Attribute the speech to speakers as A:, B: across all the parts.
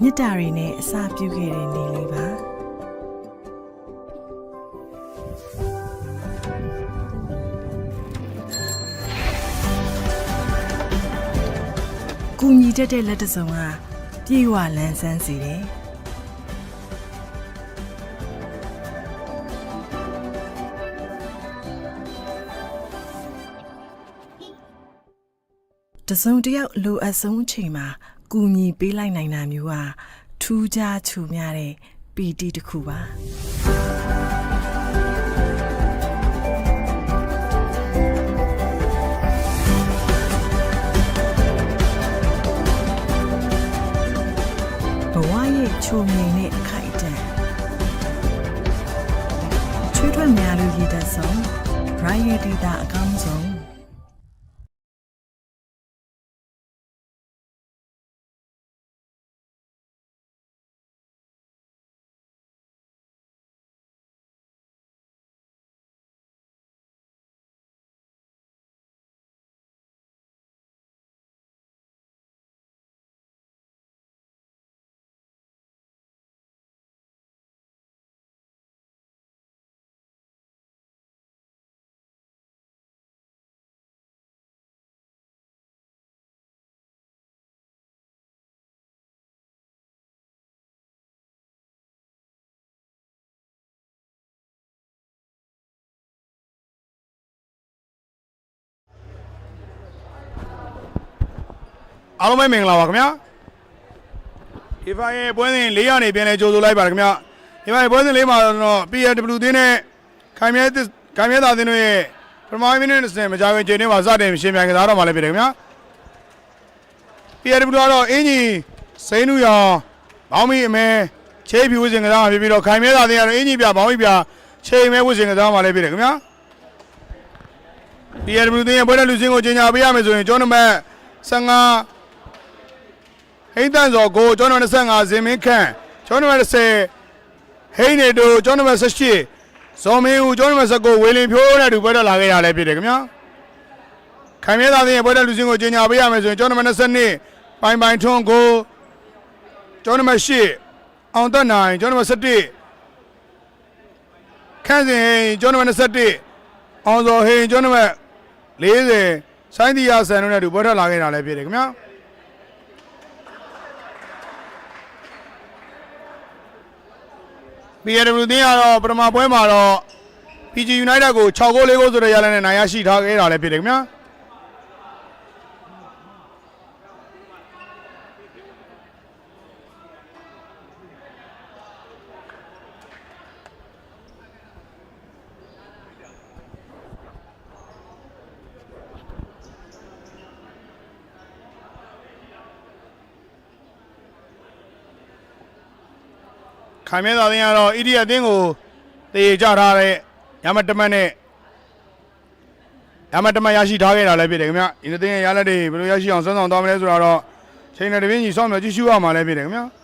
A: မေတ္တာတွေနဲ့အစာပြုခဲ့တဲ့နေ့လေးပါကူညီတတ်တဲ့လက်တစုံကပြေဝလန်းဆန်းစေတယ်တစုံတယောက်လိုအပ်ဆုံးအချိန်မှာကူညီပေးလိုက်နိုင်တာမျိုးဟာထူးခြားချူများတဲ့ပီတိတစ်ခုပါဘဝရဲ့ချုံငိမ်တဲ့အခိုက်အတန့်ချွေးထွက်များလို့ရည်တတ်ဆုံး right ရဲ့ဒေတာအကောင်းဆုံး
B: အားလုံးပဲမင်္ဂလာပါခင်ဗျာဒီဖိုင်ရဲ့ပွဲစဉ်၄ရောက်နေပြန်လဲကြိုဆိုလိုက်ပါခင်ဗျာဒီဖိုင်ပွဲစဉ်၄မှာတော့ PLW သင်းနဲ့ခိုင်မြဲသာသင်းတို့ရဲ့ပထမမိနစ်20မကြာခင်ချိန်တွေမှာစတင်ရှင်းပြကစားတော့မှလည်းဖြစ်တယ်ခင်ဗျာ PLW ကတော့အင်ကြီးစိန်းနူရောင်ဘောင်းမီအမဲချေးဖြူဝစ်စင်ကစားမှာဖြစ်ပြီးတော့ခိုင်မြဲသာသင်းကတော့အင်ကြီးပြဘောင်းမီပြချေးမဲဝစ်စင်ကစားမှာလည်းဖြစ်တယ်ခင်ဗျာ PLW သင်းရဲ့ပွဲတော်လူစင်းကိုကြီးညာပေးရမယ်ဆိုရင်ကျောင်းနံပါတ်15ဟိန်းတန်စော်ကိုကျောင်းနံပါတ်25ဇင်မင်းခန့်ကျောင်းနံပါတ်10ဟိန်းနေတို့ကျောင်းနံပါတ်18ဇော်မင်းဦးကျောင်းနံပါတ်19ဝေလင်ဖြိုးနဲ့တူပွဲတော်လာခဲ့ရလဲဖြစ်တယ်ခင်ဗျာခိုင်မြဲသာသင်းရဲ့ပွဲတော်လူစင်းကိုကြီးညာပေးရမယ်ဆိုရင်ကျောင်းနံပါတ်22ပိုင်ပိုင်ထွန်းကိုကျောင်းနံပါတ်8အောင်သက်နိုင်ကျောင်းနံပါတ်17ခန့်စင်ဟိန်းကျောင်းနံပါတ်21အောင်စော်ဟိန်းကျောင်းနံပါတ်40ဆိုင်းတီယာဆန်တို့နဲ့တူပွဲတော်လာခဲ့တာလဲဖြစ်တယ်ခင်ဗျာPLW သင်းကတော့ပထမပွဲမှာတော့ PG United ကို6-4 4ဆိုတဲ့ရလဒ်နဲ့နိုင်ရရှိထားခဲ့တာလည်းဖြစ်တယ်ခင်ဗျာခိုင်မြဲသာသင်းကတော့ EDF အသင်းကိုတည်ကြထားတဲ့ရမတ်တမတ်နဲ့ရမတ်တမတ်ရရှိထားခဲ့တာလည်းဖြစ်တယ်ခင်ဗျ။ဒီသင်းရဲ့ရလက်တွေဘယ်လိုရရှိအောင်စွမ်းဆောင်သွားမလဲဆိုတော့ချိန်နဲ့တပြင်းညီစောင့်မျှော်ကြည့်ရှုရမှာလည်းဖြစ်တယ်ခင်ဗျာ။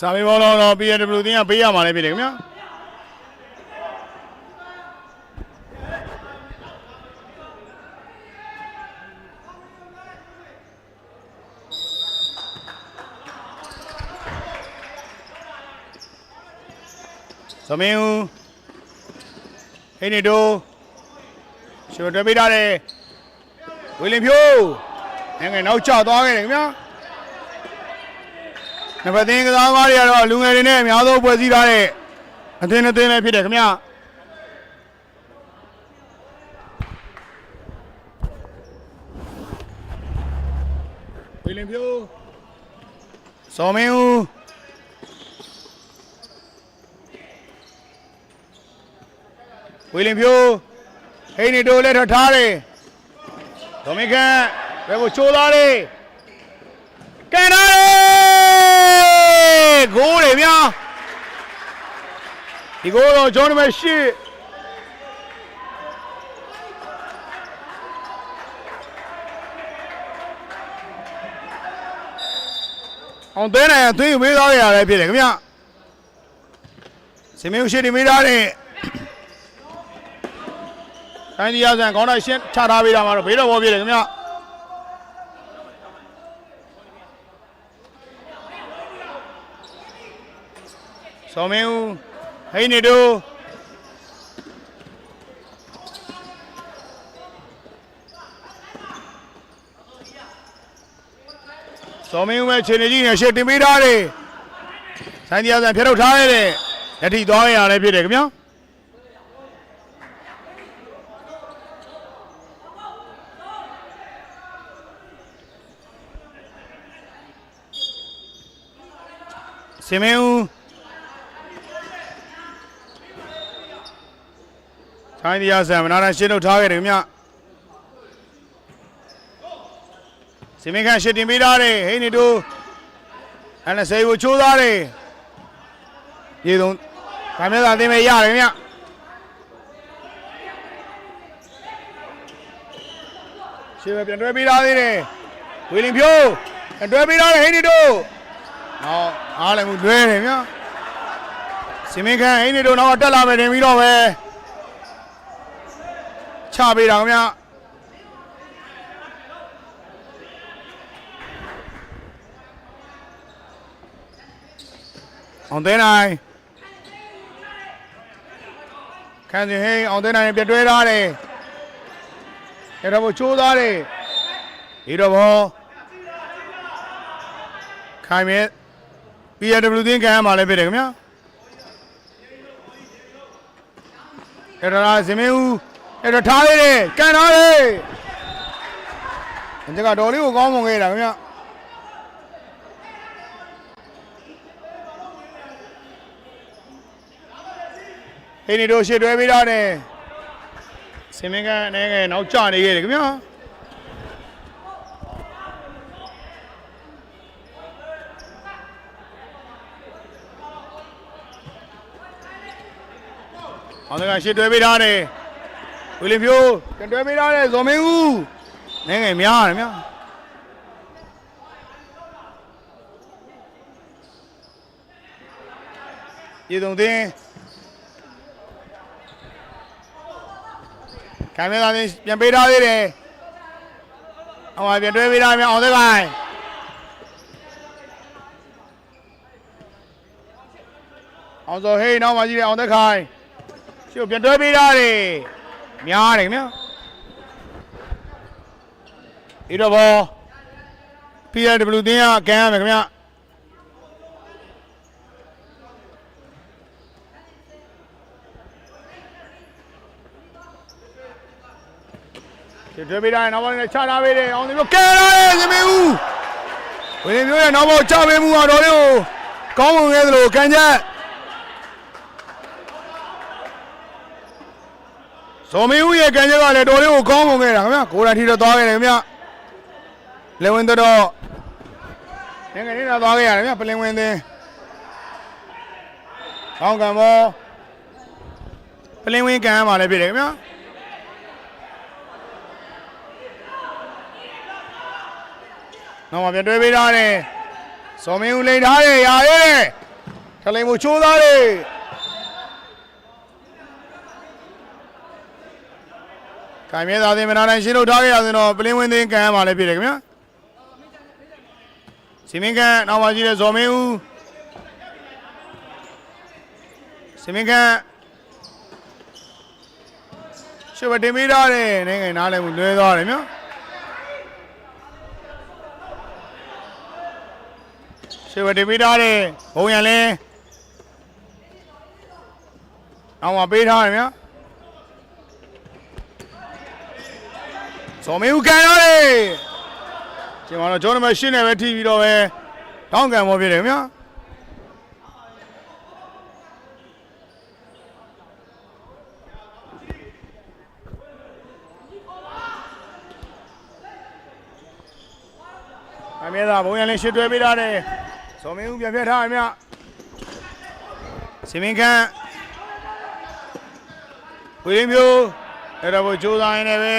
B: စာမေးဘောလုံးတော့ PLW သင်းကပေးရမှာလည်းဖြစ်တယ်ခင်ဗျာသမင်းဦးဟိနေတို့ရှုံးတွေ့ပေးထားတယ် ဝေလင်ဖြိုးနိုင်ငံနောက်ကျသွားခဲ့တယ်ခင်ဗျာနံပါတ်3ကစားသမားတွေကတော့လူငယ်တွေနဲ့အများဆုံးဖွဲ့စည်းထားတဲ့အသင်းလည်းဖြစ်တယ်ခင်ဗျာဝေလင်ဖြိုးစောမင်းဦးဝေလင်ဖြိုးဟိနေတိုလည်းထားတယ်ဒေါ်မီကန်ဘယ်ကိုချိုးသားလေးကန်ထားတယ်ဂိုးတွေဗျာဒီဂိုးတော့ဂျွန်နံပါတ်8အောင်တဲနိုင်အသွေးဝေးသားရရတယ်ဖြစ်တယ်ခင်ဗျစင်မင်းရှိနေမိသားတဲ့တိုင်းဒီရဆန်ခေါင်းတိုင်းရှင်းချထားပေးတာမှာတော့ဘေးတော့ဘောပြတယ်ခင်ဗျစောမင်းဦးဟိနေတို့စောမင်းဦးပဲခြေနေကြီးနဲ့ရှေ့တင်ပေးထားတယ်တိုင်းဒီရဆန်ဖျက်ထုတ်ထားရတဲ့လက်ထိသွားရရတယ်ဖြစ်တယ်ခင်ဗျစင်မင်းဦးဆိုင်ဒီယာဆန်မနာတန်ရှင်းထုတ်ထားခဲ့တယ်ခင်ဗျစင်မင်းခန့်ရှင်းတင်ပေးထားတယ်ဟိနေတို့အန်ဆေးကိုချိုးသားတယ်ရေသုံးဗာမျက်စာသိမ်းမဲ့ရတယ်ခင်ဗျရှင်းပဲပြန်တွဲပေးထားသေးတယ်ဝေလင်ဖြိုးတွဲပေးထားတယ်ဟိနေတို့နောက်အားလည်းမတွဲတယ်ဗျာစင်မင်းခန့်ဟိနေတို့တော့တက်လာမယ်တင်ပြီးတော့ပဲချပေးတာခင်ဗျာအောင်သိနိုင်ခန်းစီဟိအောင်သိနိုင်ပြတွဲထားတယ်အဲ့တော့ချိုးသားတယ်ဒီတော့ဘောခိုင်မြဲ PW သင်းကန်မှာလည်းဖြစ်တယ်ခင်ဗျာအဲ့ဒါစင်မင်းဦးအဲ့တော့ထားသေးတယ်ကန်ထားတယ်ဒီကတော်လေးကိုကောင်းမွန်ခဲ့တာခင်ဗျာဟိနေတို့ရှေ့တွဲပေးထားတယ်စင်မင်းကန်အနေငယ်နောက်ကျနေခဲ့တယ်ခင်ဗျာအောင်တကရှေ့တွဲပေးထားတယ်ဝီလင်ဖြိုးကန်တွဲပေးထားတယ်ဇော်မင်းဦးနေငယ်များတယ်ဗျာရေသုံးသင်းခိုင်မြဲသားသင်းပြန်ပေးထားသေးတယ်အောင်ပါပြန်တွဲပေးထားမြန်အောင်တကအောင်စောဟိနောက်မှကြည့်တယ်အောင်တခိုင်ရှုပ်ပြန်တွဲပေးထားတယ်များတယ်ခင်ဗျာဒီတော့ဘော PW သင်းကကန်ရမယ်ခင်ဗျာဒီတွဲပေးထားတယ်နောက်ပိုင်းနဲ့ချထားပေးတယ်အောင်ဒီလိုကန်ရတယ်စင်မင်းဦးဝင်းမျိုးရဲ့နောက်ဘောချပေးမှုတော့လေးကိုကောင်းမွန်ခဲ့သလိုကန်ချက်ဇော်မင်းဦးရဲ့ကန်ချက်ကလည်းတော်လေးကိုကောင်းမွန်ခဲ့တာခင်ဗျာကိုယ်တိုင်ထိတော့သွားခဲ့တယ်ခင်ဗျာလေဝင်တော့ငယ်ငယ်လေးတော့သွားခဲ့ရတယ်ခင်ဗျာပလင်ဝင်သင်းကောင်းကံဘောပလင်ဝင်ကန်မှာလည်းဖြစ်တယ်ခင်ဗျာနောက်မှပြန်တွဲပေးထားတယ်ဇော်မင်းဦးလိန်ထားတယ်ရာရဲထလိန်ကိုချိုးသားတယ်ခိုင်မြဲသားသင်းမနာတိုင်းရှင်းလို့ထားခဲ့ရဆိုတော့ပလင်းဝင်းသင်းကန်မှာလည်းဖြစ်တယ်ခင်ဗျာစင်မင်းကန်နောက်မှကြီးတဲ့ဇော်မင်းဦးစင်မင်းကန်ရှုပ်တင်ပေးထားတယ်နိုင်ငံနားလည်းလွဲသွားတယ်ဗျာ ရှေ့ဝတင်ပေးထားတယ်ဘုံရန်လဲအောင်မပေးထားတယ်ဗျာစော်မင်းဦးကန်တော့လေဒီမှာတော့ကျွန်တော်မှရှင်းနေပဲထိပြီးတော့ပဲတောင်းကန်မောဖြစ်တယ်ဗျာအမေသာဘုံရန်လေးရှစ်တွဲပေးထားတယ်စော်မင်းဦးပြန်ပြတ်ထားတယ်ဗျစင်မင်းခန့်ဝင်းမျိုးအဲ့တော့ဘိုးကြိုးစားရင်းနဲ့ပဲ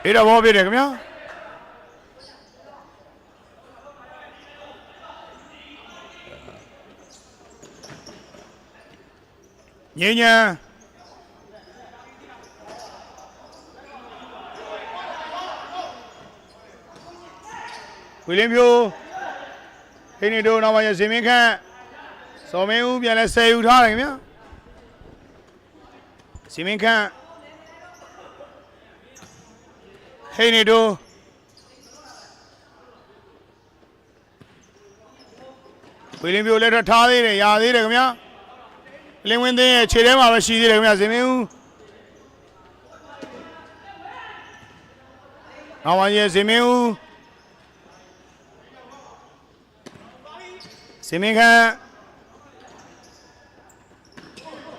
B: ဒီတော့ဘောဖြစ်တယ်ခင်ဗျာညဉ့်ညံဝီလင်းပြိုဟင်းနေတို့နောက်မှရစင်မင်းခန့်စော်မင်းဦးပြန်လဲဆယ်ယူထားတယ်ခင်ဗျာစင်မင်းခန့်ဟင်းနေတို့ဝီလင်းပြိုလက်ထထားသေးတယ်ရာသေးတယ်ခင်ဗျာလင်းဝင်းသိန်းရဲ့ခြေထဲမှာပဲရှိသေးတယ်ခင်ဗျာစင်မင်းဦးနောက်မှရစင်မင်းဦးစင်မင်းခန့်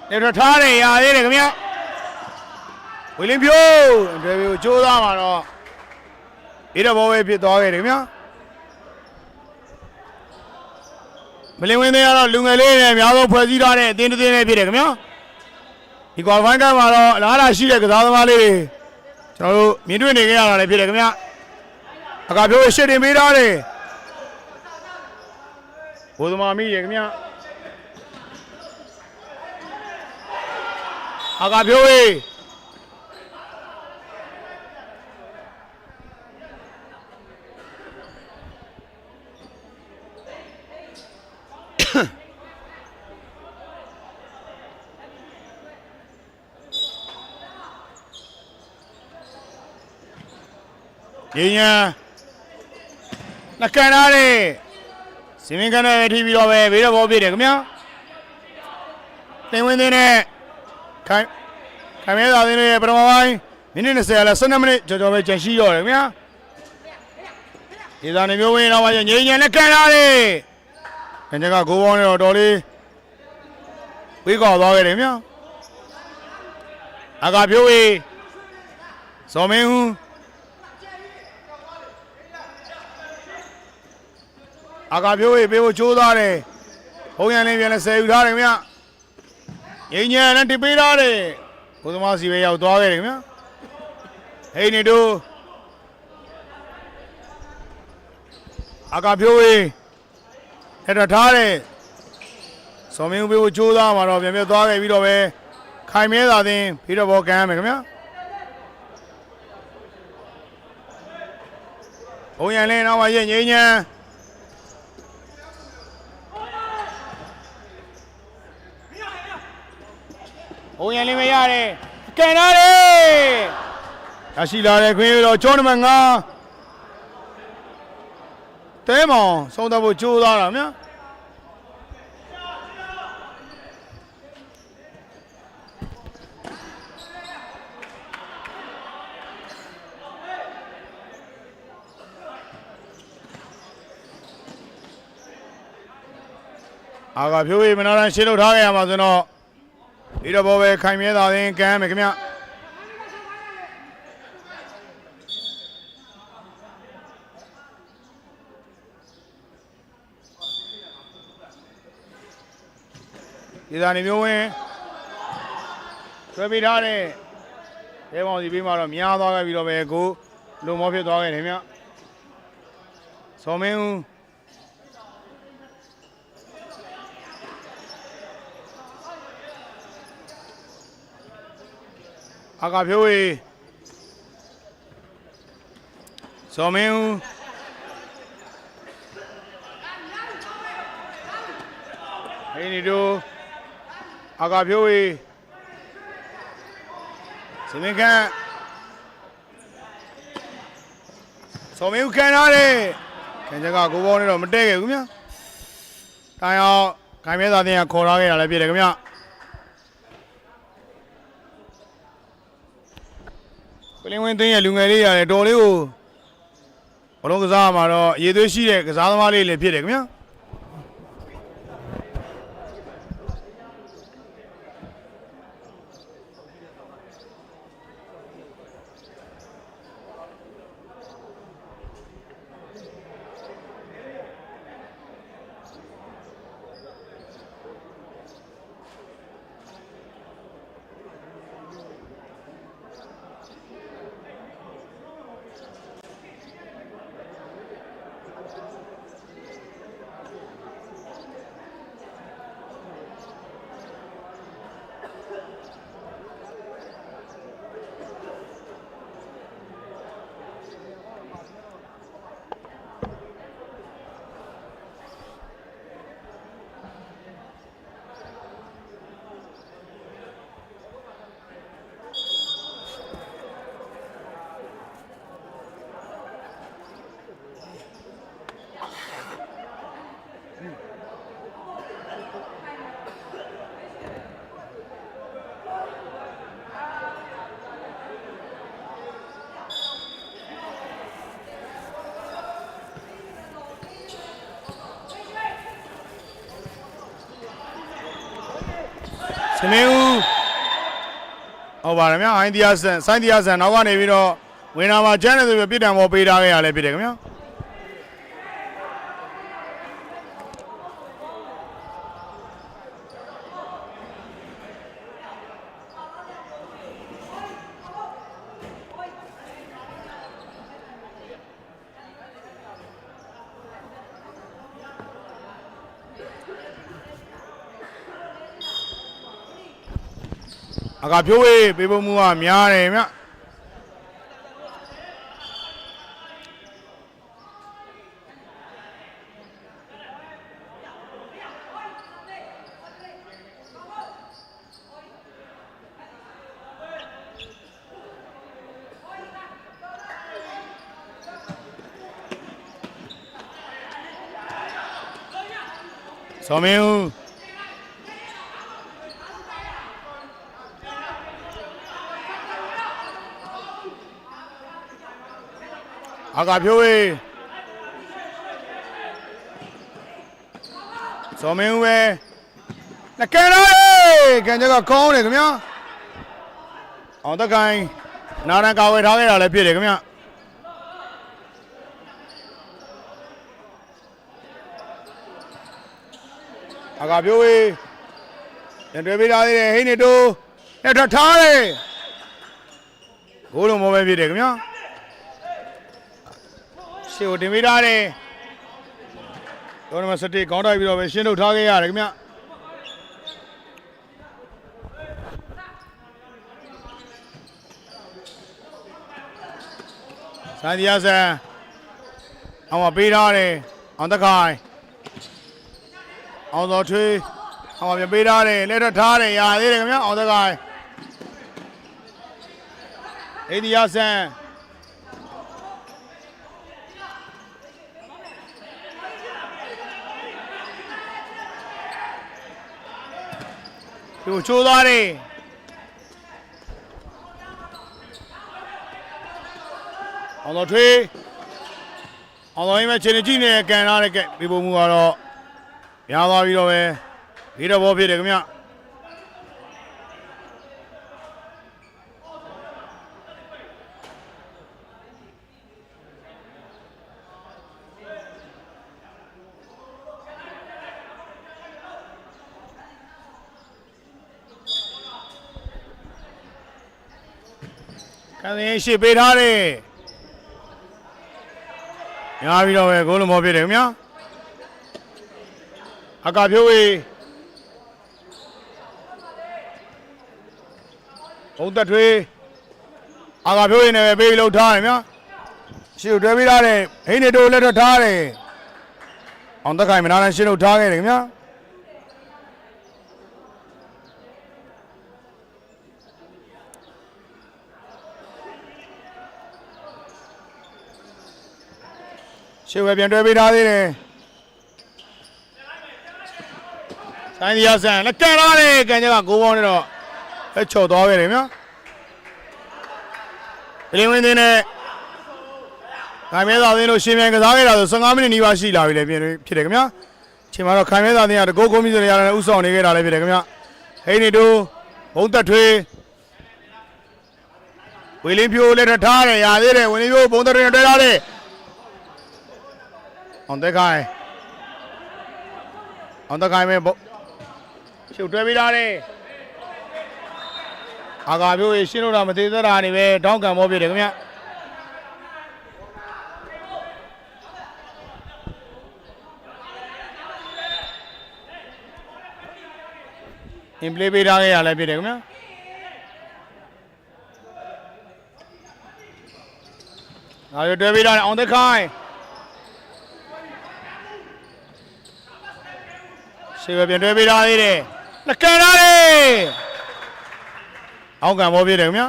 B: လက်ထထားတယ်ရာသေးတယ်ခင်ဗျာဝီလင်းပြိုတယ်ပြိုကြိုးစားမှာတော့ဒီတော့ဘောပဲဖြစ်သွားခဲ့တယ်ခင်ဗျာမလင်းဝင်းသိန်းကတော့လူငယ်လေးနဲ့အများဆုံးဖွဲ့စည်းထားတဲ့အသင်းတစ်သင်းနဲ့ဖြစ်တယ်ခင်ဗျာဒီကွာဖိုင်းကမှာတော့အလားအလာရှိတဲ့ကစားသမားလေးတွေကျွန်တော်တို့မြင်တွေ့နေကြရတာလည်းဖြစ်တယ်ခင်ဗျာအကပြိုးရှစ်တင်ပေးထားတယ်ဘိုးသမားမိရခင်ဗျာအကပြိုးညဉ့်ညံလက်ကန်ထားတယ်စင်မင်းခန့်နဲ့ထိပြီးတော့ပဲဘေးတော့ဘောပြည့်တယ်ခင်ဗျာတင်ဝင်းသိန်းနဲ့ခိုင်မဲသာသိန်းရဲ့ပထမပိုင်းမိနစ်20လဲ12မိနစ်ကြော်ပဲကြန့်ရှိတော့တယ်ခင်ဗျာဒီသားနေမျိုးဝင်းတော့မှညဉ့်ညံလက်ကန်ထားတယ်ငញ្ကဂိုးပေါင်းနဲ့တော့တော်လေးဝေးကောက်သွားခဲ့တယ်ခင်ဗျာအကပြိုးဝေးဇော်မင်းဦးအကပြိုးရေးပေးဖို့ကြိုးစားတယ်ဘုံရန်လေးပြန်လဲဆယ်ယူထားတယ်ခင်ဗျငိမ့်ညံနဲ့တပေးထားတယ်ဘုသမားစီပဲရောက်သွားခဲ့တယ်ခင်ဗျဟိနေတို့အကပြိုးရေးအဲ့တော့ထားတယ်စော်မင်းဦးပေးဖို့ကြိုးစားမှာတော့ပြန်ပြသွားခဲ့ပြီးတော့ပဲခိုင်မဲသာသင်းပြီးတော့ဘောကန်ရမယ်ခင်ဗျဘုံရန်လေးနောက်မှရဲ့ငိမ့်ညံဘုံရန်လေးမရတယ်ကန်ထားတယ်ရရှိလာတဲ့ခွင့်ရတော့ကျောင်းနံပါတ်5တဲမောင်ဆုံးသက်ဖို့ကြိုးစားတာဗျာအာကဖြိုးရေးမနာတန်းရှင်းလို့ထားခဲ့ရမှာဆိုတော့ဒီတော့ဘောပဲခိုင်မြဲသာရင်ကမ်းမယ်ခင်ဗျဒီသားနေမျိုးဝင်ဆွဲပေးထားတဲ့ရဲပေါင်းစီပေးမှတော့များသွားခဲ့ပြီးတော့ပဲကိုလုံမောဖြစ်သွားခဲ့တယ်ဗျစော်မင်းဦးအကဖြိုးဝေးစော်မင်းဦးဟိနေတို့အကဖြိုးဝေးစင်မင်းခန့်စော်မင်းဦးကန်ထားတယ်က ခင်ဗျာကိုဘောနေတော့မတည့်ခဲ့ဘူးခင်ဗျာတိုင်းအောင်ခိုင်မြဲသာတင်ကခေါ်ထားခဲ့တာလည်းဖြစ်တယ်ခင်ဗျာပလင်းဝင်းသိန်းရဲ့လူငယ်လေးရတယ်တော်လေးကိုဘလုံးကစားမှာတော့ရေသွေးရှိတဲ့ကစားသမားလေးလည်းဖြစ်တယ်ခင်ဗျာစနေဦးဟုတ်ပါတယ်ဗျာအိုင်းတရားဆန်ဆိုင်းတရားဆန်နောက်ကနေပြီးတော့ဝင်လာမှာကျန်းတယ်ဆိုပြီးပြစ်ဒဏ်ပေါ်ပေးထားခဲ့ရလဲဖြစ်တယ်ခင်ဗျာအကဖြိုးဝေးပေးဖို့မှုကများတယ်မြစောမင်းဦးအကဖြိုးဝေးစောမင်းဦးပဲနကန်လာကန်ကြကကောင်းတယ်ခင်ဗျာအောင်တကိုင်းနာရန်ကာဝယ်ထားခဲ့တာလည်းဖြစ်တယ်ခင်ဗျာအကဖြိုးဝေးပြန်တွေ့ပေးထားသေးတယ်ဟိနေတိုးနဲ့ထားတယ်ဂိုးလုံးမောပဲဖြစ်တယ်ခင်ဗျာရှေ့ကိုတင်ပေးထားတယ်တော်နမစတေးကောင်းတိုက်ပြီးတော့ပဲရှင်းထုတ်ထားခဲ့ရတယ်ခင်ဗျစန်ဒီယာဆန်အောင်မပေးထားတယ်အောင်တခိုင်အောင်တော်ထွေးအောင်မပြန်ပေးထားတယ်လက်ထထားတယ်ရသေးတယ်ခင်ဗျအောင်တခိုင်အိန္ဒိယဆန်သူချိုးသွားတယ်အောင်တော်ထွေးအောင်တော်ရင်မဲ့ခြေနေကြည့်နေကန်လာတဲ့ကဲဒီပုံမှုကတော့များသွားပြီးတော့ပဲဒီတော့ဘောဖြစ်တယ်ခင်ဗျကန်ရင်ရှေ့ပေးထားတယ်ညာပြီးတော့ပဲဂိုးလုံးမောဖြစ်တယ်ခင်ဗျာအကဖြိုးဝေးဘုံသက်ထွေးအကဖြိုးဝေးနဲ့ပဲပေးလို့ထားတယ်ဗျာရှေ့ကိုတွဲပေးထားတယ်ဟိနေတိုးလက်ထထားတယ်အောင်သက်ခိုင်မနာနဲ့ရှင်းလို့ထားခဲ့တယ်ခင်ဗျာ ရှေ့ဝဲပြန်တွဲပေးထားသေးတယ်ဆိုင်ဒီယာဆန်လက်ကန်လာတယ်ကန်ချက်ကကိုပေါင်းနေတော့လက်ချော်သွားခဲ့တယ်ဗျာပလင်ဝင်းသင်းနဲ့ခိုင်မဲသာသင်းတို့ရှင်ပြန်ကစားခဲ့တာဆို15မိနစ်နီးပါးရှိလာပြီလေဖြစ်တယ်ခင်ဗျာချိန်မှာတော့ခိုင်မဲသာသင်းကတကိုးကုန်းပြီးဆိုရတဲ့ဥဆောင်နေခဲ့တာလည်းဖြစ်တယ်ခင်ဗျာဟိနေတို့ဘုံသက်ထွေးဝေလင်းဖြိုးလက်ထထားတယ်ရသေးတယ်ဝေလင်းဖြိုးဘုံသက်ထွေးနဲ့တွဲထားတယ်အောင်သက်ခိုင်မဲရှုပ်တွဲပေးထားတယ်အာကာပြိုးရှင်းလို့တော့မသေးသေးတာနေပဲတောင်းကံမောဖြစ်တယ်ခင်ဗျာအင်ပလေးပေးထားခဲ့ရလဲဖြစ်တယ်ခင်ဗျာငါတို့တွဲပေးထားတယ်အောင်သက်ခိုင်ရှေ့ပဲပြန်တွဲပေးထားသေးတယ်လက်ကန်ထားတယ်အောက်ကံမောဖြစ်တယ်ခင်ဗျာ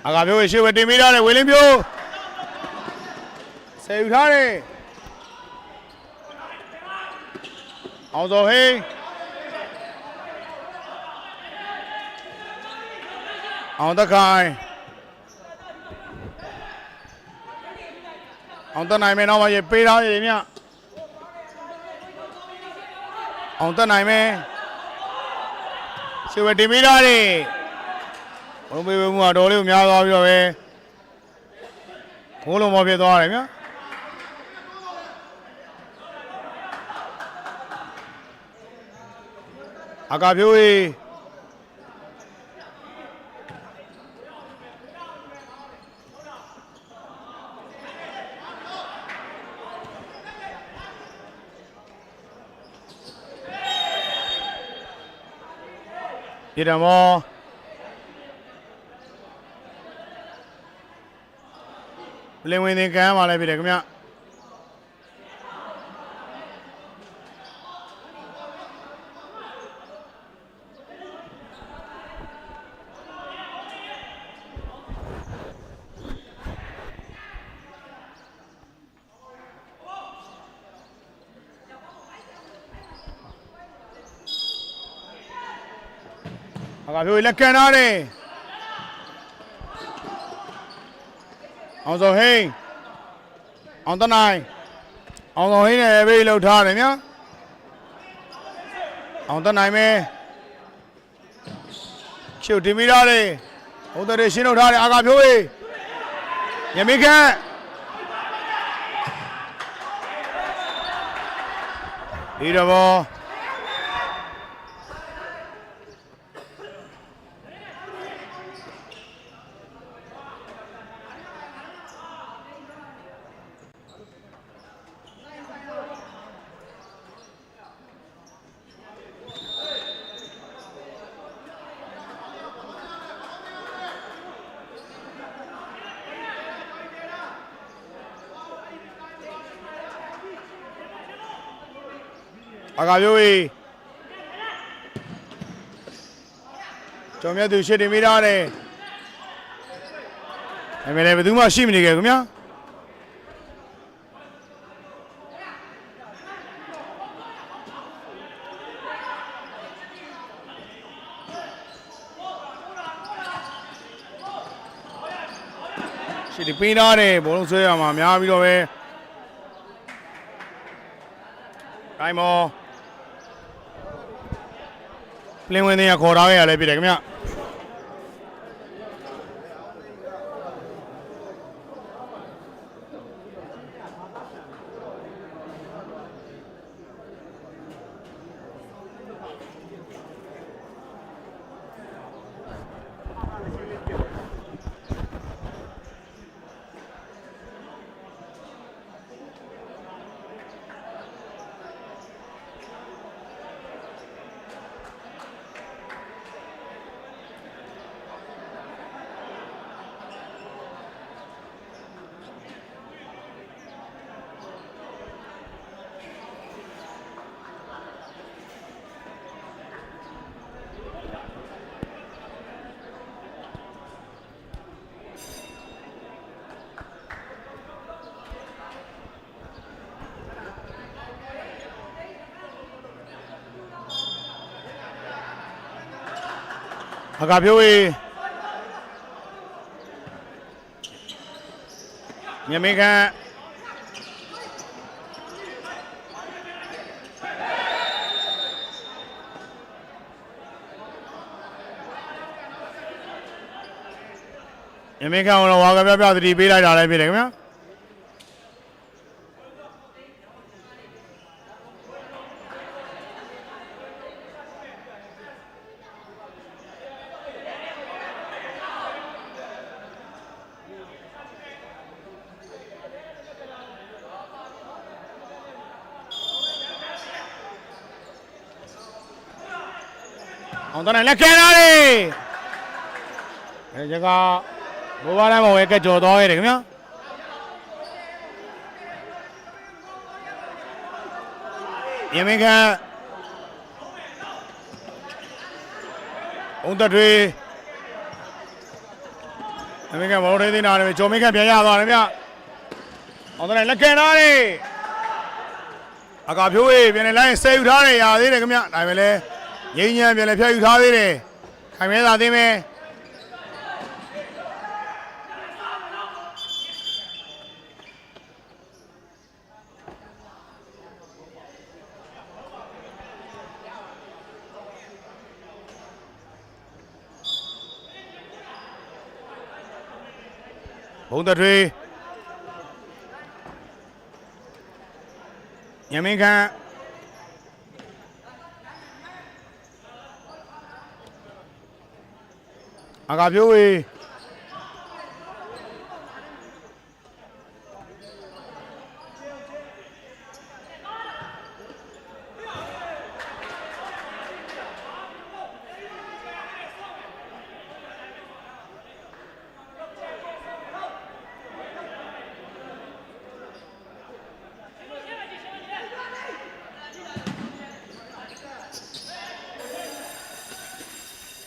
B: အာကာပြိုးရှေ့ဝဲတင်ပေးထားတယ်ဝေလင်းပြိုးဆယ်ယူထားတယ်အောင်စောဟိန်းအောင်သက်ခိုင်အောင်သက်နိုင်မယ်နောက်မှရေပေးထားရည်မြအောင်သက်နိုင်မယ်ရှေ့ဝဲတင်ပေးထားတယ်ဘုံပေးမှုကတော်လေးကိုများသွားပြီးတော့ပဲဘိုးလုံးမဖြစ်သွားတယ်ဗျာအာကာဖြိုးကြီးဒီတမောလင်းဝင်သင်ကမ်းပါလဲဖြစ်တယ်ခင်ဗျအာကဖြိုးလက်ကန်ထားတယ်အောင်စောဟိန်းအောင်တနိုင်အောင်စောဟိန်းနဲ့ဘေးလှုပ်ထားတယ်ဗျာအောင်တနိုင်မဲရှုပ်တင်မိထားတယ်ဘုံတွေရှင်းလှုပ်ထားတယ်အာကဖြိုးကြီးညမိခန့်ဒီတော့အာကာပြိုးကြီးကျော်မြတ်သူရှစ်တင်မိထားတယ်ဒါပေမဲ့လည်းဘယ်သူမှရှိမနေခဲ့ခင်ဗျာရှစ်တင်ပေးထားတယ်ဘောလုံးဆွဲရမှာများပြီးတော့ပဲไอ้หมอလင်းဝင်နေရခေါ်ထားခဲ့ရလဲဖြစ်တယ်ခင်ဗျ အကာဖြိုးဝေးမြမင်းခန့်မြမင်းခန့်ကတော့ဝါကပြပြသတိပေးလိုက်တာလည်းဖြစ်တယ်ခင်ဗျာအောင်တန်းလက်ခဲလာတယ်အဲဒီကဘောပါတိုင်းမှာဝဲကကြော်သွားရတယ်ခင်ဗျာမြမင်းခန့်အောင်တထွေမြမင်းခန့်ဘောထိသိနေတာလည်းကျော်မင်းခန့်ပြန်ရသွားတယ်ဗျာအောင်တန်းလက်ခဲလာတယ်အကာဖြိုးဝေးပြန်လိုက်ဆဲယူထားတယ်ရသေးတယ်ခင်ဗျာဒါပဲလေငိမ့်ညံပြန်လည်းဖျက်ယူထားသေးတယ်ခိုင်မဲသာသိမယ်ဘုံတထွေညမင်းခန့်အကာဖြိုးဝေး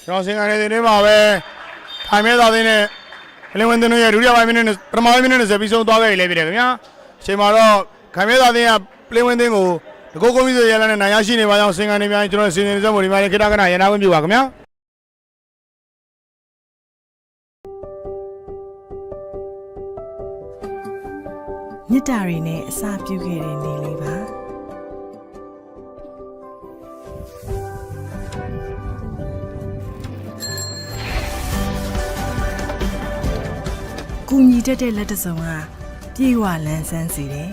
B: ကျွန်တော်စင်ကနေတင်နေပါပဲခိုင်မဲသာသိနဲ့လင်းဝင်တင်တို့ရဲ့ဒုတိယပိုင်းမိနစ်ပထမပိုင်းမိနစ်20ပြီးဆုံးသွားခဲ့ရလေပြီတယ်ခင်ဗျာအချိန်မှာတော့ခိုင်မဲသာသိကပလင်းဝင်တင်ကိုတကုတ်ကုန်းပြီးဆိုရလာနဲ့နိုင်ရရှိနေပါကြောင်းစင်ကနေများကျွန်တော်စီစဉ်စက်မှုဒီမှာခေတ္တကနာရနာခွင့်ပြုပါခင်ဗျာ
A: မြစ်တာတွေနဲ့အစာပြုခဲ့တဲ့နေလေးပါကူညီတတ်တဲ့လက်တစုံကပြေဝလန်းဆန်းစေတယ်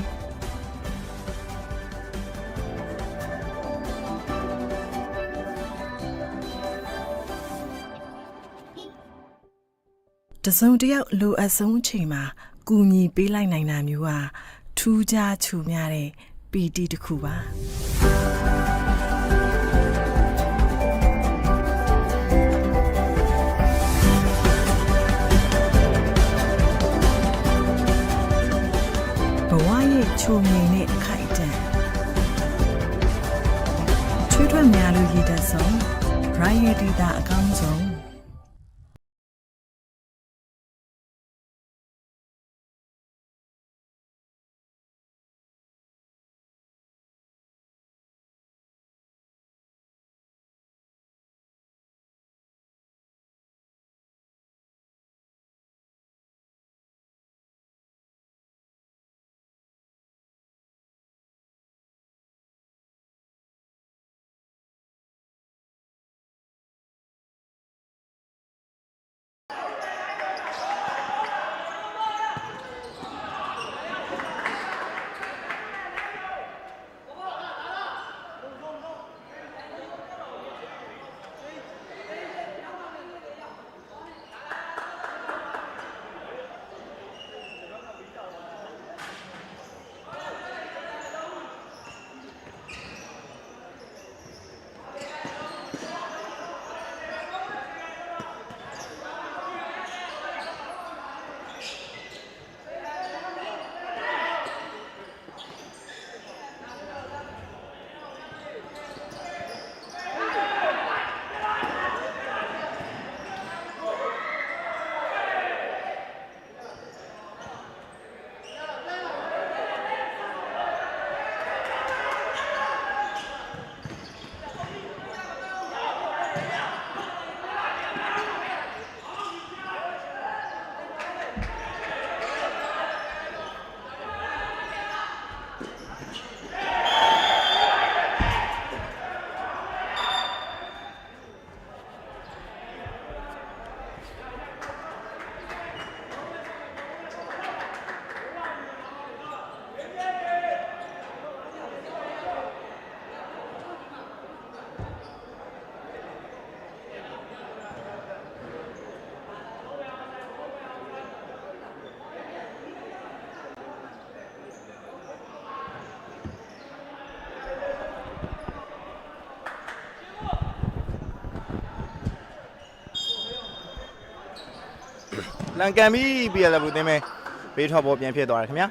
A: တစုံတယောက်လိုအပ်ဆုံးအချိန်မှာကူညီပေးလိုက်နိုင်တာမျိုးဟာထူးခြားချူများတဲ့ပီတိတစ်ခုပါဘဝရဲ့ချုံငိမ်နဲ့ခိုက်တန်ချွေးထွက်များလို့ရည်တတ်ဆုံး Riot ဒေတာအကောင်းဆုံး
C: လန်ကန်ပြီးပြည်တယ်ဘူးသင်းမဲဘေးထွက်ပေါ်ပြန်ဖြစ်သွားတယ်ခင်ဗျာ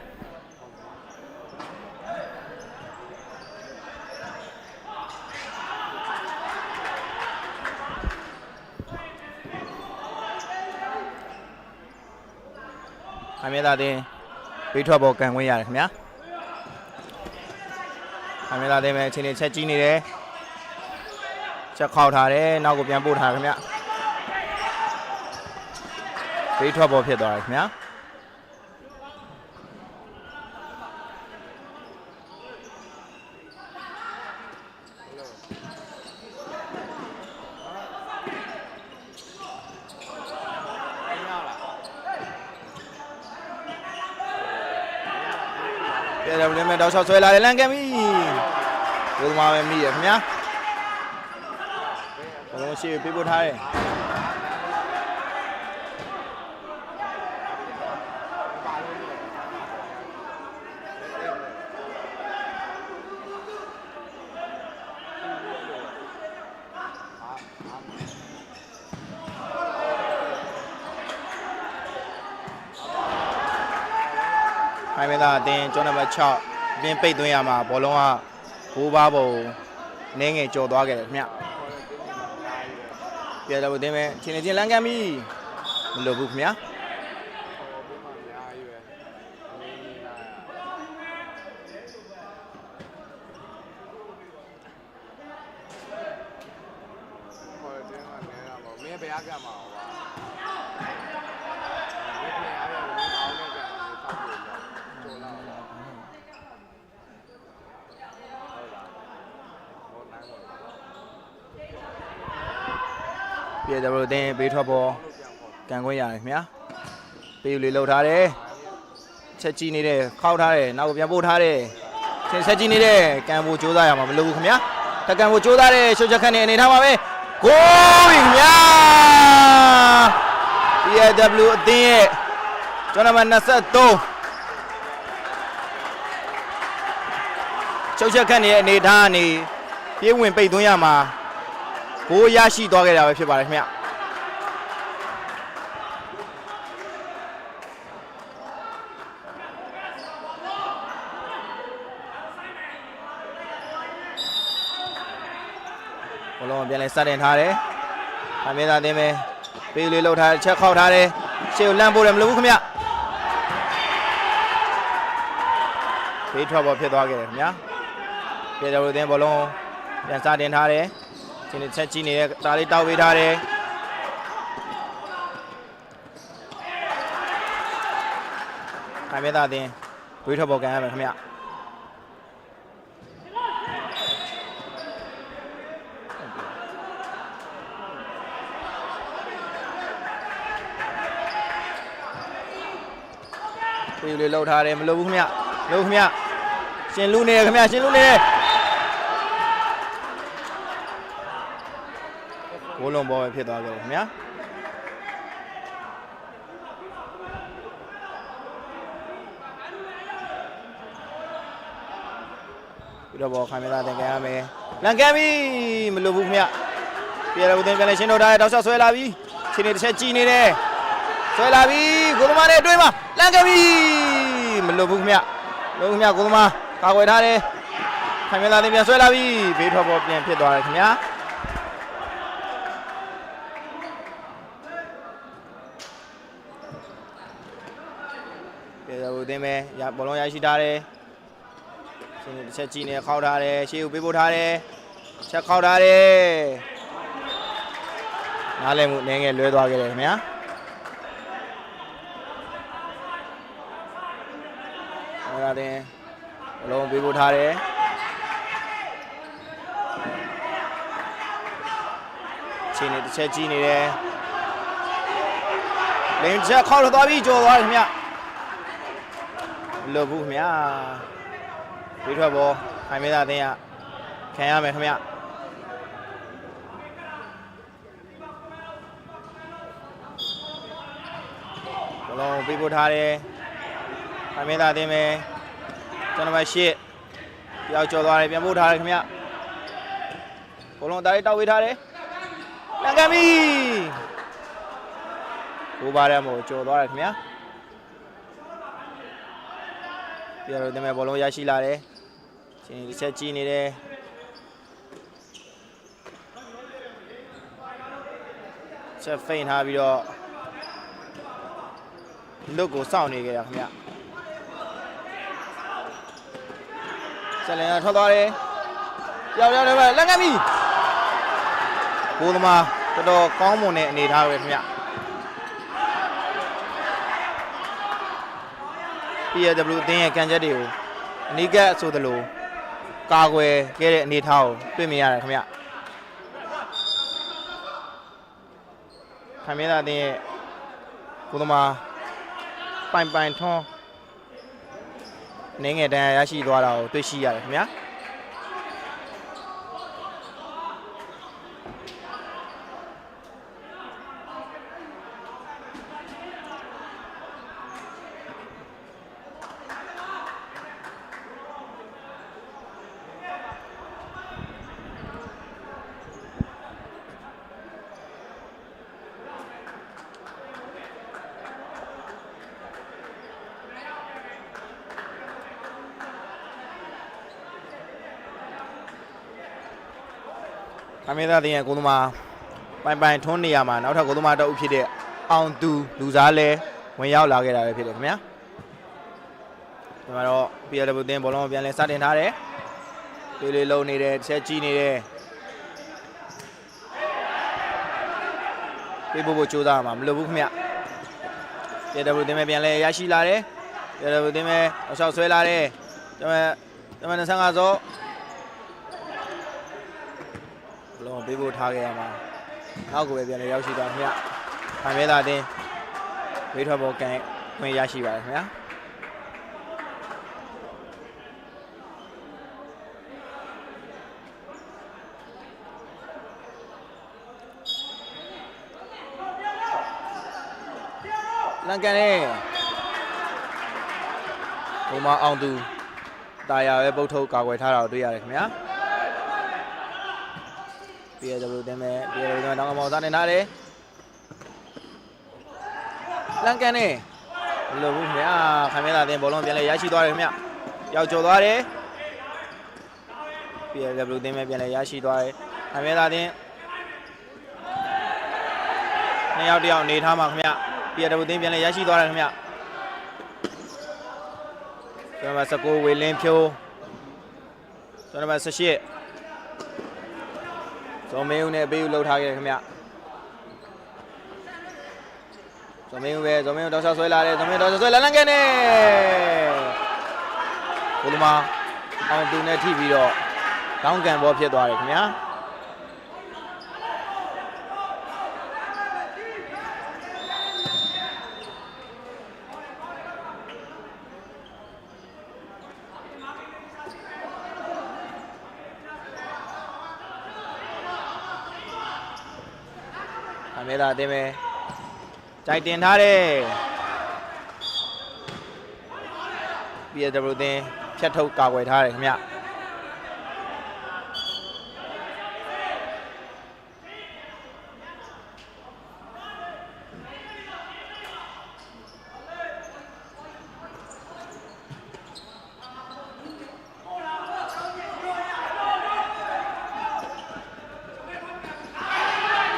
C: အမေသာတင်ဘေးထွက်ပေါ်ကန်ခွင့်ရတယ်ခင်ဗျာအမေသာတင်ပဲအချိန်နဲ့ချက်ကြီးနေတယ်ချက်ခောက်ထားတယ်နောက်ကိုပြန်ပို့ထားခင်ဗျာဘေးထွက်ပေါ်ဖြစ်သွားတယ်ခင်ဗျာပြည်တယ်ဘူးမဲတောက်လျှောက်ဆွဲလာတယ်လန်ကန်ပြီဘုံမှာပဲမိရခင်ဗျာဘလုံးရှိပေးပို့ထားတယ်ခိုင်မဲသားအတင်းကျောင်းနံပါတ်6အပြင်ပိတ်သွင်းရမှာဘောလုံးက6ပါးပုံနင်းငယ်ကြော်သွားခဲ့တယ်ခင်ဗျပြည်တယ်ဘူးတင်းမဲချင်းချင်းလန်ကန်ပြီမလိုဘူးခင်ဗျာပြည်တယ်ဘူးတင်းဘေးထွက်ပေါ်ကန်ခွင့်ရတယ်ခင်ဗျာပေးလေးလှုပ်ထားတယ်ချက်ကြီးနေတယ်ခောက်ထားတယ်နောက်ကိုပြန်ပို့ထားတယ်ချက်ကြီးနေတယ်ကန်ဖို့ကြိုးစားရမှာမလိုဘူးခင်ဗျာတကန်ဖို့ကြိုးစားတယ်ရှုပ်ချက်ခန့်နေအနေထားပါပဲဂိုးပြီခင်ဗျာ PIW အတင်းရဲ့ကျောင်းနံပါတ်23ရှုပ်ချက်ခန့်နေတဲ့အနေထားကနေပြေးဝင်ပိတ်သွင်းရမှာကိုရရှိသွားခဲ့တာပဲဖြစ်ပါတယ်ခင်ဗျဘလုံးပြန်လဲစတင်ထားတယ်။အမေသာတင်းပဲပေးလေးလှုပ်ထားချက်ခောက်ထားတယ်။ရှေ့ကိုလမ်းပို့တယ်မလုပ်ဘူးခင်ဗျ။ဘေးထွက်ပေါ်ဖြစ်သွားခဲ့တယ်ခင်ဗျာ။ပြည်တော်တင်းဘလုံးပြန်စတင်ထားတယ်။ချင်းချက်ကြီးနေတဲ့ဒါလေးတောက်ပေးထားတယ်။အမေသာတင်းဘေးထွက်ပေါ်ကန်ရမယ်ခင်ဗျာ။ပြေးလေးလှုပ်ထားတယ်မလုပ်ဘူးခင်ဗျလုပ်ခင်ဗျရှင်လူနေတယ်ခင်ဗျရှင်လူနေတယ်ဘိုးလုံးပေါ်ပဲဖြစ်သွားကြတယ်ခင်ဗျပြီးတော့ဘောခိုင်မသားတင်ကြရမယ်လန်ကန်ပြီမလုပ်ဘူးခင်ဗျပြေရဦးတင်ပြန်လဲရှင်းတော့ထားတယ်တောက်လျှောက်ဆွဲလာပြီချင်းနေတစ်ချက်ကြီးနေတယ်ဆွဲလာပြီကိုသမားနဲ့အတွင်းမှာလန်ကန်ပြီမလွတ်ဘူးခင်ဗျလွတ်ခင်ဗျကိုသမားကာကွယ်ထားတယ်ခိုင်မသားတင်ပြန်ဆွဲလာပြီဘေးထွက်ပေါ်ပြန်ဖြစ်သွားတယ်ခင်ဗျာပြေဦးတင်ပဲဘောလုံးရရှိထားတယ်ရှင်တစ်ချက်ကြီးနေခောက်ထားတယ်ရှေ့ကိုပေးပို့ထားတယ်ချက်ခောက်ထားတယ်နားလည်မှုအနေငယ်လွဲသွားခဲ့တယ်ခင်ဗျာအဲ့ဒါတင်ဘလုံးပေးပို့ထားတယ်ချင်းနေတစ်ချက်ကြီးနေတယ်လင်းချက်ခောက်သွားပြီးကြော်သွားတယ်ခင်ဗျမလွတ်ဘူးခင်ဗျဘေးထွက်ပေါ်ခိုင်မဲသားတင်ရခံရမယ်ခင်ဗျဘလုံးပေးပို့ထားတယ်ခိုင်မဲသားတင်မယ်ကျွန်တော်မှရှစ်ရောက်ကြော်သွားတယ်ပြန်ပို့ထားတယ်ခင်ဗျဘလုံးတားလေးတောက်ဝေးထားတယ်လန်ကန်ပြီ ကိုပါတဲ့မို့ကြော်သွားတယ်ခင်ဗျာပြတော့တင်မဲ့ဘောလုံးရရှိလာတယ်ချင်းတစ်ချက်ကြီးနေတယ်ချက်ဖိန်ထားပြီးတော့လုတ်ကိုစောင့်နေကြတာခင်ဗျဆက်လင်ထွက်သွားတယ်ကြောက်တယ်ပဲလက်ငတ်ပြီကိုသမားတော်တော်ကောင်းမွန်တဲ့အနေထားပဲခင်ဗျPLW အသင်းရဲ့ကန်ချက်တွေကိုအနီးကပ်ဆိုသလိုကာကွယ်ခဲ့တဲ့အနေအထားကိုတွေ့မြင်ရတယ်ခင်ဗျခံမြဲတာအသင်းရဲ့ကိုသမားပိုင်ထွန်းနေငယ်တန်းရရှိသွားတာကိုတွေ့ရှိရတယ်ခင်ဗျာအမေသားတင်ရဲ့ကိုသမားပိုင်ထွန်းနေရမှာနောက်ထပ်ကိုသမားတအုပ်ဖြစ်တဲ့အောင်သူလူစားလဲဝင်ရောက်လာခဲ့တာပဲဖြစ်တယ်ခင်ဗျာဒီမှာတော့ PLW တင်ဘောလုံးပြန်လဲစတင်ထားတယ်လေးလေးလုံးနေတယ်ချက်ကြီးနေတယ်ပြေဖို့ကြိုးစားမှာမလိုဘူးခင်ဗျ PLW တင်မဲ့ပြန်လဲရရှိလာတယ် PLW တင်မဲ့အလျှောက်ဆွဲလာတယ်ဒီမှာ25စောလုံးပေးဖို့ထားခဲ့ရမှာနောက်ကိုပဲပြန်လေရောက်ရှိသွားခင်ဗျ။ခံမဲတာတင်းဝေးထွက်ပေါ်ကန်ခွင့်ရရှိပါတယ်ခင်ဗျာ။လန်ကန်နဲ့ဘုံမအောင်သူတာယာပဲပုတ်ထုတ်ကာကွယ်ထားတာကိုတွေ့ရတယ်ခင်ဗျာ။ PLW တင်မဲ့ PLW တင်မဲ့တောင်းကမောင်စားနေထားတယ်လန်ကန်နေဘလို့ဘူးခင်ဗျာခံမဲလာတင်ဘောလုံးပြန်လဲရရှိသွားတယ်ခင်ဗျရောက်ကျော်သွားတယ် PLW တင်မဲ့ပြန်လဲရရှိသွားတယ်ခံမဲလာတင်နှစ်ယောက်တယောက်နေထားမှာခင်ဗျ PLW တင်ပြန်လဲရရှိသွားတယ်ခင်ဗျကျွန်တော်19ဝေလင်းဖြိုးကျွန်တော်18ဇော်မင်းဦးနဲ့ပေးဦးလှုပ်ထားခဲ့ခင်ဗျဇော်မင်းဦးပဲဇော်မင်းဦးတောက်ချဆွဲလာတယ်ဇော်မင်းတောက်ချဆွဲလာလန်းခဲ့နေဘုလမာအောင်သူနဲ့ထိပြီးတော့တောင်းကန်ဘောဖြစ်သွားတယ်ခင်ဗျာအမေသာတင်မယ်ကြိုက်တင်ထားတယ် PLW တင်ဖြတ်ထုတ်ကာကွယ်ထားတယ်ခင်ဗျ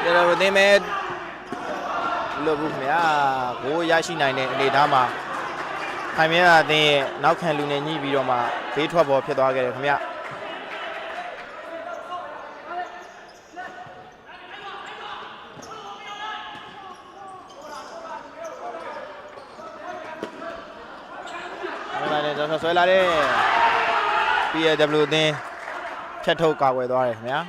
C: ကျွန်တော်တင်မဲ့လို့ဘူးခင်ဗျာကိုရရှိနိုင်တဲ့အနေအထားမှာခိုင်မြဲတာအသင်းရဲ့နောက်ခံလူနဲ့ညှိပြီးတော့မှဘေးထွက်ပေါ်ဖြစ်သွားခဲ့တယ်ခင်ဗျအဲ့ဒါနဲ့တော့ဆွဲလာတယ် PLW အသင်းဖြတ်ထုတ်ကာကွယ်သွားတယ်ခင်ဗျာ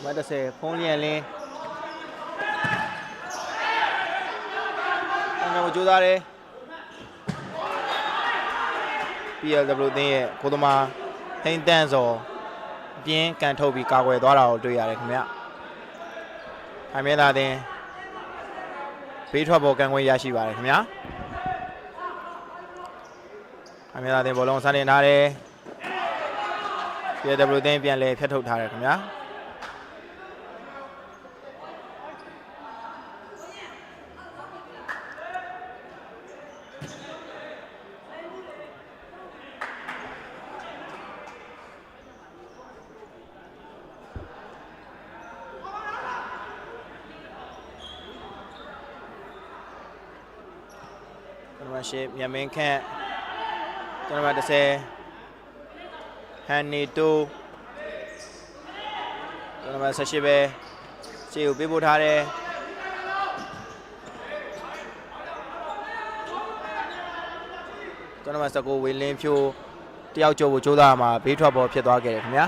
C: မတ်30ဖုံးလျက်လင်းအငယ်ကိုကြိုးစားတယ် PLW အသင်းရဲ့ကိုသမားဟိန်းတန်းစော်ပြင်းကန်ထုတ်ပြီးကာကွယ်သွားတာကိုတွေ့ရတယ်ခင်ဗျခိုင်မြဲသာအသင်းဘေးထွက်ပေါ်ကန်ခွင့်ရရှိပါတယ်ခင်ဗျာခိုင်မြဲသာအသင်းဘောလုံးစတင်ထားတယ် PLW အသင်းပြန်လဲဖြတ်ထုတ်ထားတယ်ခင်ဗျာရှစ်မြန်မင်းခန့်ကျွန်တော်10ဟန်နီတိုကျွန်တော်18ပဲခြေကိုပေးပို့ထားတယ်ကျွန်တော်19ဝေလင်းဖြိုးတယောက်ကျော်ကိုကြိုးစားမှာဘေးထွက်ပေါ်ဖြစ်သွားခဲ့တယ်ခင်ဗျာ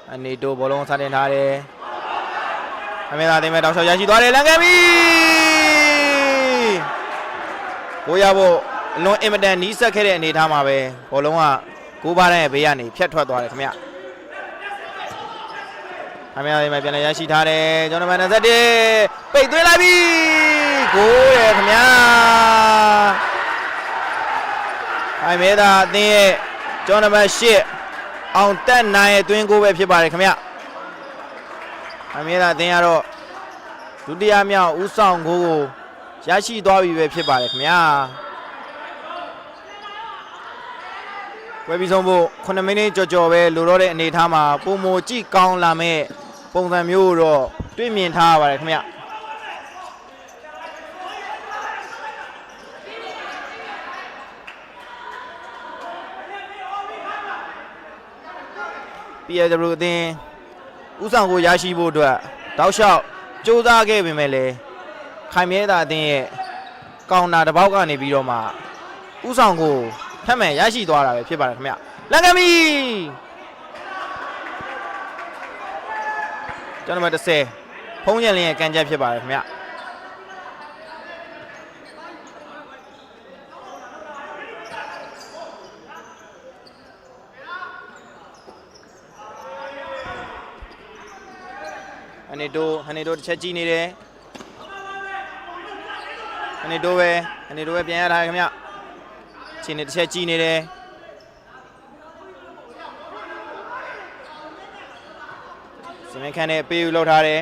C: ဟန်နီတိုဘောလုံးစတင်ထားတယ်အမေသာတင်မဲ့တောက်လျှောက်ရရှိသွားတယ်လန်ကန်ပြီကိုရဖို့အလွန်အင်မတန်နီးစပ်ခဲ့တဲ့အနေအထားမှာပဲဘောလုံးကကိုးပါးတဲ့ဘေးကနေဖြတ်ထွက်သွားတယ်ခင်ဗျအမေသာတင်မဲ့ပြန်လည်ရရှိထားတယ်ကျွန်တော်21ပိတ်သွင်းလိုက်ပြီကိုးရခင်ဗျအမေသာအသင်းရဲ့ကျွန်တော်8အောင်တက်နိုင်ရဲ့သွင်းကိုးပဲဖြစ်ပါတယ်ခင်ဗျအမေသာအသင်းကတော့ဒုတိယမြောက်ဦးဆောင်ကိုရရှိသွားပြီပဲဖြစ်ပါတယ်ခင်ဗျာပွဲပြီးဆုံးဖို့9မိနစ်ကြော်ပဲလိုတော့တဲ့အနေအထားမှာပုံမကြည့်ကောင်းလာမဲ့ပုံစံမျိုးတော့တွေ့မြင်ထားရပါတယ်ခင်ဗျPLW အသင်းဦးဆောင်ကိုရရှိဖို့အတွက်တောက်လျှောက်စူးစမ်းခဲ့ပေမဲ့လည်းခိုင်မြဲသာအသင်းရဲ့ကောင်တာတစ်ပေါက်ကနေပြီးတော့မှဦးဆောင်ကိုထပ်မံရရှိသွားတာပဲဖြစ်ပါတယ်ခင်ဗျလန်ကမီကျွန်တော်10ဖုံးရလင်းရဲ့ကန်ချက်ဖြစ်ပါတယ်ခင်ဗျဟန်နီတိုတစ်ချက်ကြည့်နေတယ်ဟန်နီတိုပဲပြန်ရထားခင်ဗျခြေနဲ့တစ်ချက်ကြည့်နေတယ်စမင်ခန့်နဲ့ပေးယူလောက်ထားတယ်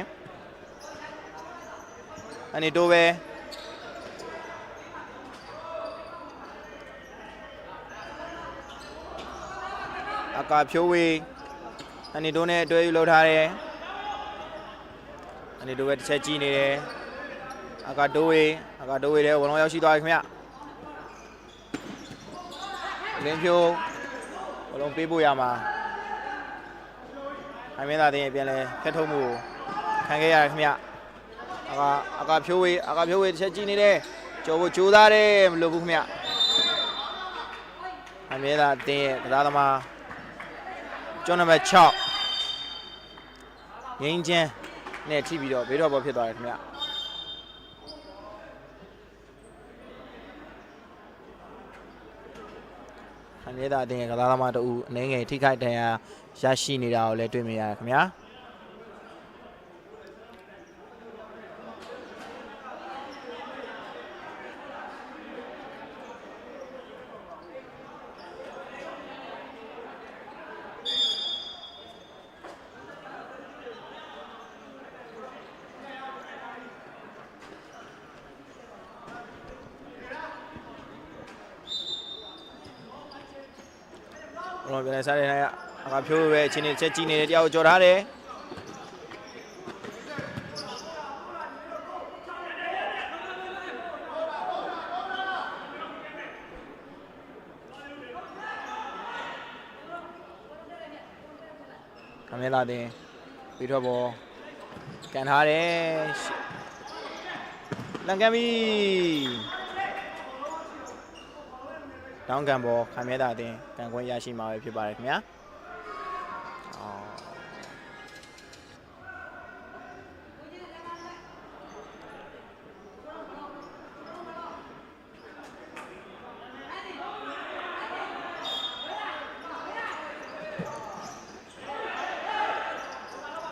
C: ဟန်နီတိုပဲအကာဖြိုးဝေးဟန်နီတိုနဲ့အတွဲယူလောက်ထားတယ်အနေတို့ပဲတစ်ချက်ကြည့်နေတယ်အကာတိုးဝေးတဲ့ဝလုံးရောက်ရှိသွားပြီခင်ဗျလင်းဖြိုးဝလုံးပေးဖို့ရမှာအမင်းသားတင်ပြန်လဲဖက်ထုတ်မှုခံခဲ့ရတယ်ခင်ဗျအကာဖြိုးဝေးတစ်ချက်ကြည့်နေတယ်ကြော်ဖို့ကြိုးစားတယ်မလို့ဘူးခင်ဗျအမင်းသားတင်ရဲ့ကစားသမားကျောင်းနံပါတ်6ငင်းချင်းနဲ့ထိပြီးတော့ဘေးတော့ပေါ်ဖြစ်သွားတယ်ခင်ဗျအမြဲတမ်းအတင်းကစားသမားတူအနေငယ်ထိခိုက်ဒဏ်ရာရရှိနေတာကိုလည်းတွေ့မြင်ရတယ်ခင်ဗျာကျွန်တော်ပြန်စားနေတဲ့အကာဖြိုးပဲအချင်းချင်းချက်ကြည့်နေတယ်တယောက်ကြော်ထားတယ်ခမဲလာတယ်ပြီးတော့ဘောကန်ထားတယ်လန်ကန်ပြီတောင်းကန်ပေါ်ခံမြဲတာအတင်းကန်ခွင့်ရရှိမှာပဲဖြစ်ပါတယ်ခင်ဗျာ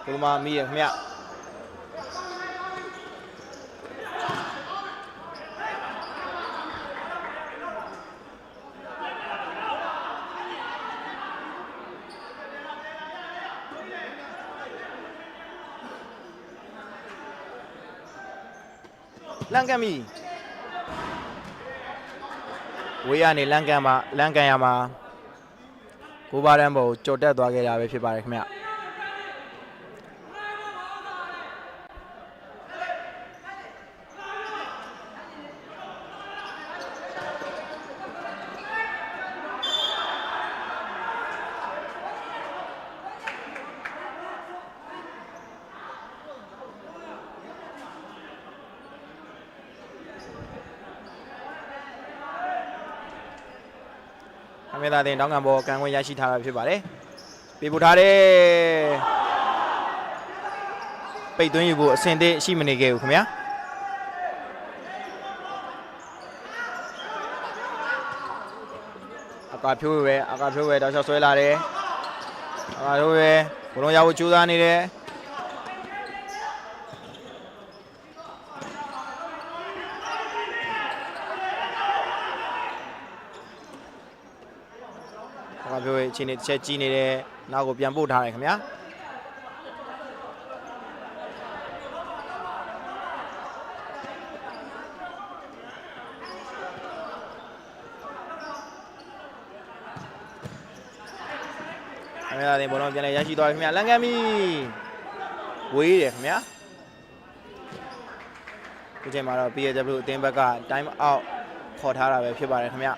C: ကိုသမားမိရခင်ဗျလန်ကန်မီဝေးရနေလန်ကန်ရမှာကိုပါရန်ဘောကြော်တက်သွားခဲ့တာပဲဖြစ်ပါတယ်ခင်ဗျအမေသာတင်တောင်းကန်ဘောကန်ခွင့်ရရှိထားတာဖြစ်ပါတယ်ပေးပို့ထားတဲ့ပိတ်သွင်းယူဖို့အဆင်သင့်ရှိမနေခဲ့ဘူးခင်ဗျာအကာဖြိုးပဲတောက်လျှောက်ဆွဲလာတယ်အကာဖြိုးပဲဘလုံးရဖို့ကြိုးစားနေတယ်ပြောရချင်းတစ်ချက်ကြီးနေတယ်နောက်ကိုပြန်ပို့ထားတယ်ခင်ဗျာအမေသာတင်ဘောလုံးပြန်လဲရရှိသွားပြီခင်ဗျာလန်ကန်မီဝေးတယ်ခင်ဗျာဒီချိန်မှာတော့ PSW အသင်းဘက်က time out ခေါ်ထားတာပဲဖြစ်ပါတယ်ခင်ဗျာ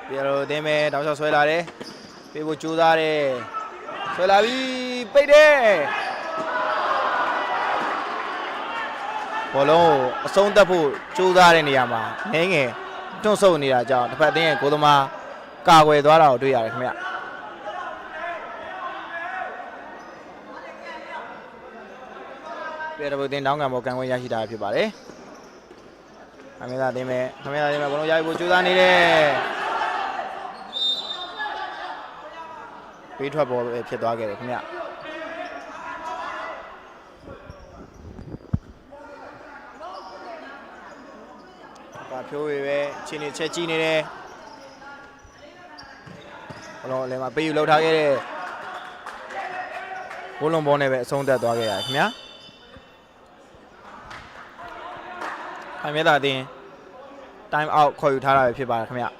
C: ဒီလိုတင်မယ်တောက်လျှောက်ဆွဲလာတယ်ပေးဖို့ကြိုးစားတယ်ဆွဲလာပြီပိတ်တယ်ဘောလုံးအဆုံးသတ်ဖို့ကြိုးစားတဲ့နေရာမှာနည်းငယ်တွန့်ဆုတ်နေတာကြောင့်တစ်ဖက်အသင်းရဲ့ကိုသမားကာကွယ်သွားတာကိုတွေ့ရတယ်ခင်ဗျပြည်တော်တင်တောင်းကန်ပေါ်ကန်ခွင့်ရရှိတာဖြစ်ပါတယ်ခမင်းသားတင်မယ်ဘောလုံးရဖို့ကြိုးစားနေတယ်ပေးထွက်ပေါ်ဖြစ်သွားခဲ့တယ်ခင်ဗျဖြိုးရပဲချင်းနေချက်ကြီးနေတယ်ဘလုံးအလဲမှာပေးယူလောက်ထားခဲ့တဲ့ဘိုးလုံးဘောနဲ့ပဲအဆုံးသတ်သွားခဲ့ရခင်ဗျာခိုင်မြဲတာတင် time out ခေါ်ယူထားတာပဲဖြစ်ပါတယ်ခင်ဗျာ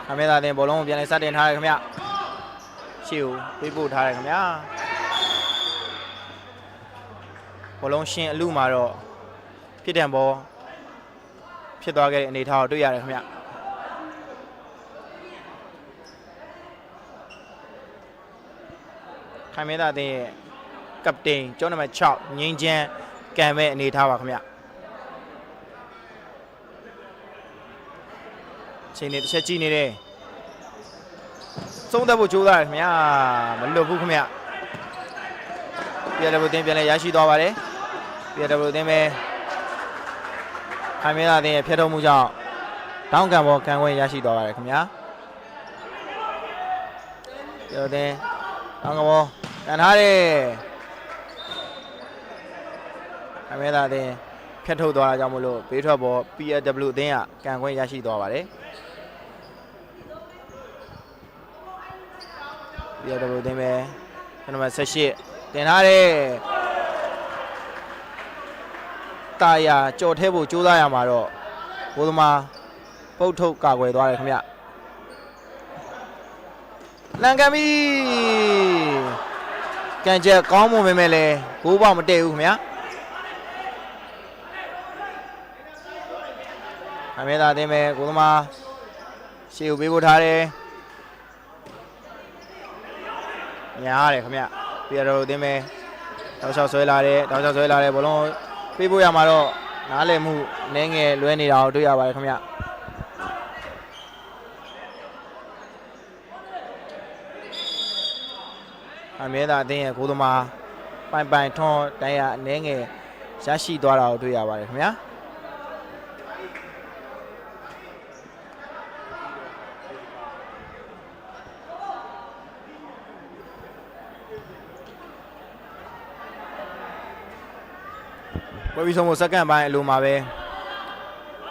C: ခိုင်မဲသာအသင်းဘောလုံးကိုပြန်လဲစတင်ထားတယ်ခင်ဗျရှေ့ကိုပေးပို့ထားတယ်ခင်ဗျာဘောလုံးရှင်အလူမှာတော့ဖြစ်တဲ့ဘောဖြစ်သွားခဲ့တဲ့အနေအထားကိုတွေ့ရတယ်ခင်ဗျခိုင်မဲသာအသင်းရဲ့ကပတိန်ကျောင်းနံပါတ်6ငင်းချမ်းကံမဲ့အနေအထားပါခင်ဗျချိန်နေတစ်ချက်ကြည့်နေတယ်သုံးသက်ဖို့ကြိုးစားတယ်ခင်ဗျာမလွတ်ဘူးခင်ဗျပြည်တော်အသင်းပြန်လဲရရှိသွားပါတယ်ပြည်တော်အသင်းပဲခိုင်မဲသာအသင်းရဲ့ဖျက်ထုတ်မှုကြောင့်တောင်းကံပေါ်ကံခွင့်ရရှိသွားပါတယ်ခင်ဗျာပြည်တော်အသင်းတောင်းကံပေါ်ကန်ထားတယ်ခိုင်မဲသာအသင်းဖျက်ထုတ်သွားတာကြောင့်မလို့ဘေးထွက်ပေါ် PSW အသင်းကကံခွင့်ရရှိသွားပါတယ်ပြည်တော်အသင်းပဲနံပါတ်18တင်ထားတယ်တာယာကြော်ထဲဖို့ကြိုးစားရမှာတော့ဘိုးသမားပုတ်ထုတ်ကာကွယ်သွားတယ်ခင်ဗျလန်ကန်ပြီကန်ချက်ကောင်းမွန်ပေမဲ့လည်းဂိုးပေါက်မတည့်ဘူးခင်ဗျအမေသာအသင်းပဲဘိုးသမားရှေ့ကိုပေးပို့ထားတယ်ညားရတယ်ခင်ဗျပြည်တော်အသင်းပဲတောက်လျှောက်ဆွဲလာတယ်တောက်လျှောက်ဆွဲလာတယ်ဘောလုံးပေးဖို့ရမှာတော့နားလည်မှုနည်းငယ်လွဲနေတာကိုတွေ့ရပါတယ်ခင်ဗျအမေသာအသင်းရဲ့ဂိုးသမားပိုင်ထွန်းတန်းရနည်းငယ်ရရှိသွားတာကိုတွေ့ရပါတယ်ခင်ဗျာပွဲပြီးဆုံးဖို့စက္ကန့်ပိုင်းအလိုမှာပဲ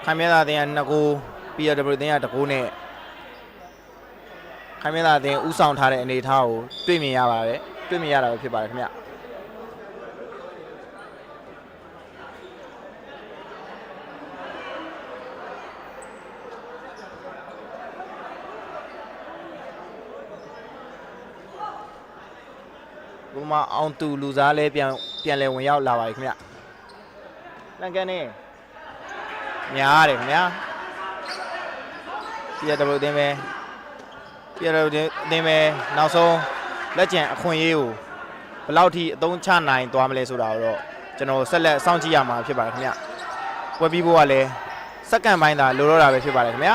C: ခိုင်မဲသာအသင်းက2ဂိုး PSW အသင်းက1ဂိုးနဲ့ခိုင်မဲသာအသင်းဥဆောင်ထားတဲ့အနေအထားကိုတွေ့မြင်ရပါတယ်တွေ့မြင်ရတာပဲဖြစ်ပါတယ်ခင်ဗျဘုမအောင်သူလူစားလဲပြန်လဲဝင်ရောက်လာပါပြီခင်ဗျလန်ကန်နေညားရတယ်ခင်ဗျာပြည်တော်အသင်းပဲပြည်တော်အသင်းပဲနောက်ဆုံးလက်ကျန်အခွင့်အရေးကိုဘယ်လောက်ထိအသုံးချနိုင်သွားမလဲဆိုတာကိုတော့ကျွန်တော်ဆက်လက်စောင့်ကြည့်ရမှာဖြစ်ပါတယ်ခင်ဗျပွဲပြီးဖို့ကလည်းစက္ကန့်ပိုင်းသာလိုတော့တာပဲဖြစ်ပါတယ်ခင်ဗျာ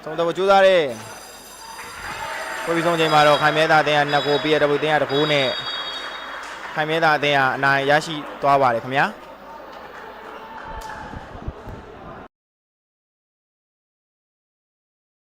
C: ဆုံးတော့ကြိုးစားတယ်ပွဲပြီးဆုံးချိန်မှာတော့ခိုင်မဲသာအသင်းက2ဂိုး PSW အသင်းက1ဂိုးနဲ့ခိုင်မဲသာအသင်းကအနိုင်ရရှိသွားပါတယ်ခင်ဗျာ